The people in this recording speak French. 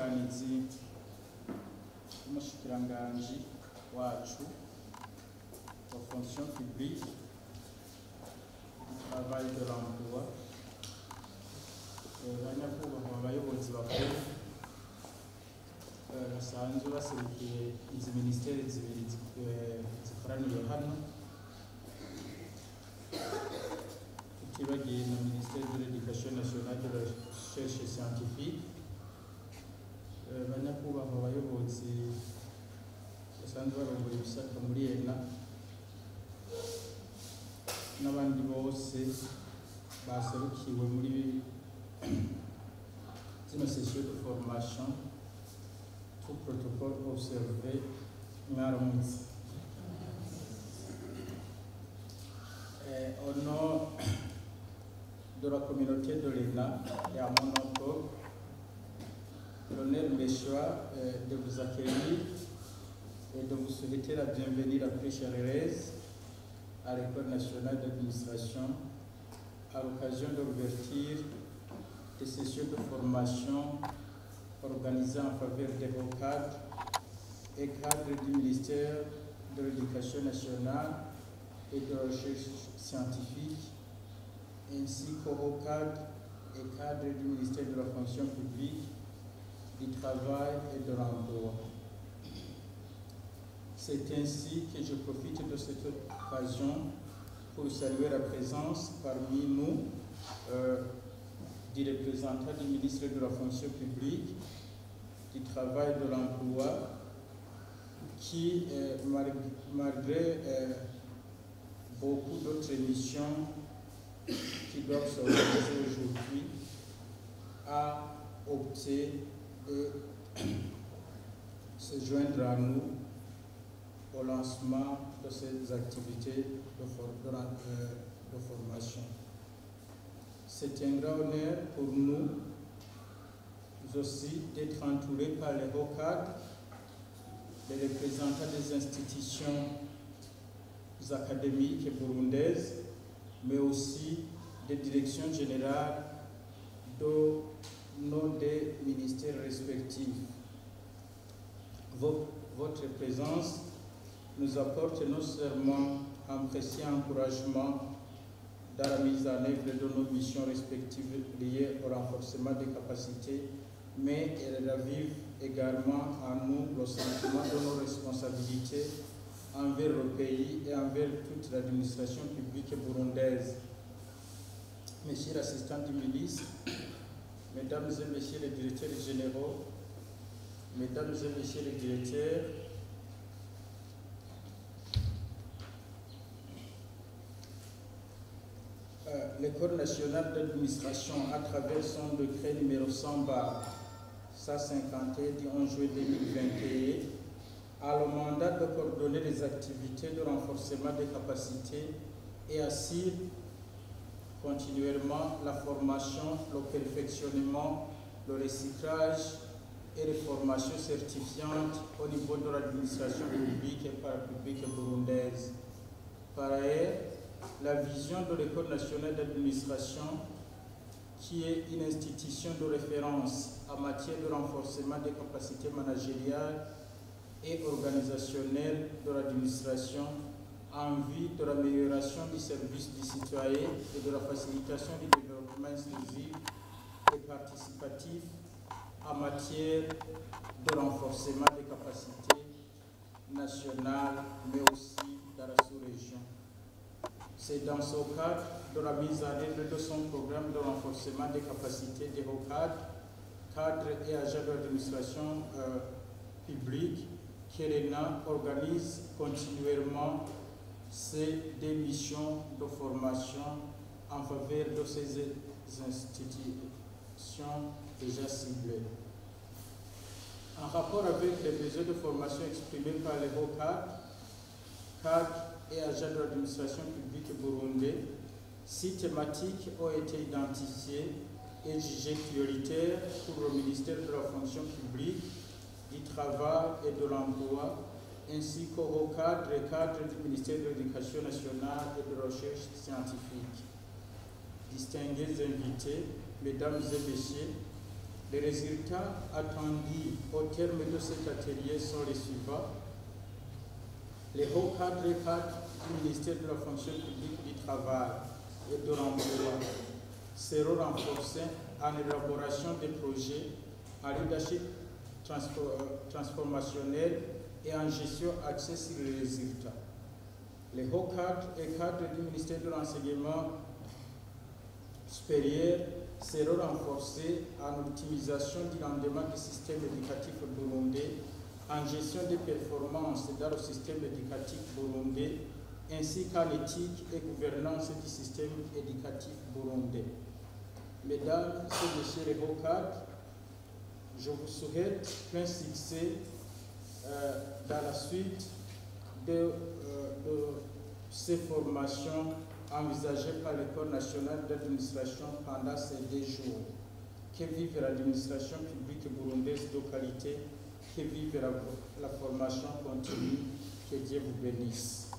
n'umwunganizi w'umushikiranganji wacu wa fonction publique du travail de l'emploi, banyakubahwa abayobozi bakuru basanzwe baserukiye izi ministeri zibiri zikoraniye hano, tutibagiye na ministère de l'éducation nationale de la recherche scientifique, banyakubahwa abayobozi basanzwe barongoye ibisata muri ENA n'abandi bose baserukiwe muri zino session de formation, tout protocole observé, mwaramutse. Au nom de la communauté de l'ENA et à mon nom, l'honneur me choix de vous accueillir et de vous souhaiter la bienvenue la plus chaleureuse à l'École nationale d'administration à l'occasion de l'ouverture des sessions de formation organisées en faveur des hauts cadres et cadres du ministère de l'Éducation nationale et de la recherche scientifique, ainsi qu'aux hauts cadres et cadres du ministère de la fonction publique, du travail et de l'emploi. C'est ainsi que je profite de cette occasion pour saluer la présence parmi nous du représentant du ministre de la fonction publique, du travail et de l'emploi, qui, malgré beaucoup d'autres missions qui doivent se réaliser aujourd'hui, a opté de se joindre à nous au lancement de ces activités de formation. C'est un grand honneur pour nous aussi d'être entourés par les hauts cadres, les représentants des institutions académiques et burundaises, mais aussi des directions générales de nos deux ministères respectifs. Votre présence nous apporte non seulement un précieux encouragement dans la mise en œuvre de nos missions respectives liées au renforcement des capacités, mais elle ravive également en nous le sentiment de nos responsabilités envers le pays et envers toute l'administration publique burundaise. Messieurs l'assistant du ministre, Mesdames et Messieurs les directeurs généraux, Mesdames et Messieurs les directeurs, l'École nationale d'administration, à travers son décret numéro 100/151 du 11 juillet 2021, a le mandat de coordonner les activités de renforcement des capacités et assure continuellement la formation, le perfectionnement, le recyclage et les formations certifiantes au niveau de l'administration publique et parapublique burundaise. Par ailleurs, la vision de l'École nationale d'administration, qui est une institution de référence en matière de renforcement des capacités managériales et organisationnelles de l'administration en vue de l'amélioration du service du citoyen et de la facilitation du développement inclusif et participatif en matière de renforcement des capacités nationales, mais aussi dans la sous-région. C'est dans ce cadre de la mise en œuvre de son programme de renforcement des capacités des hauts cadres et agents de l'administration publique que l'ENA organise continuellement ces deux missions de formation en faveur de ces institutions déjà ciblées. En rapport avec les besoins de formation exprimés par les hauts cadres et agents de l'administration publique burundais, 6 thématiques ont été identifiées et jugées prioritaires pour le ministère de la fonction publique, du travail et de l'emploi, ainsi qu'aux cadres et cadres du ministère de l'Éducation nationale et de la recherche scientifique. Distingués invités, Mesdames et Messieurs, Les résultats attendus au terme de cet atelier sont les suivants. Les hauts cadres et cadres du ministère de la fonction publique du travail et de l'emploi seront renforcés en élaboration des projets, en leadership transformationnel et en gestion axée sur les résultats. Les hauts cadres et cadres du ministère de l'enseignement supérieur seront renforcés en optimisation du rendement du système éducatif burundais, en gestion des performances dans le système éducatif burundais, ainsi qu'en éthique et gouvernance du système éducatif burundais. Mesdames et messieurs les hauts cadres, je vous souhaite plein succès dans la suite de ces formations envisagées par l'École nationale d'administration pendant ces 2 jours. Que vive l'administration publique burundaise de qualité, que vive la formation continue, que Dieu vous bénisse.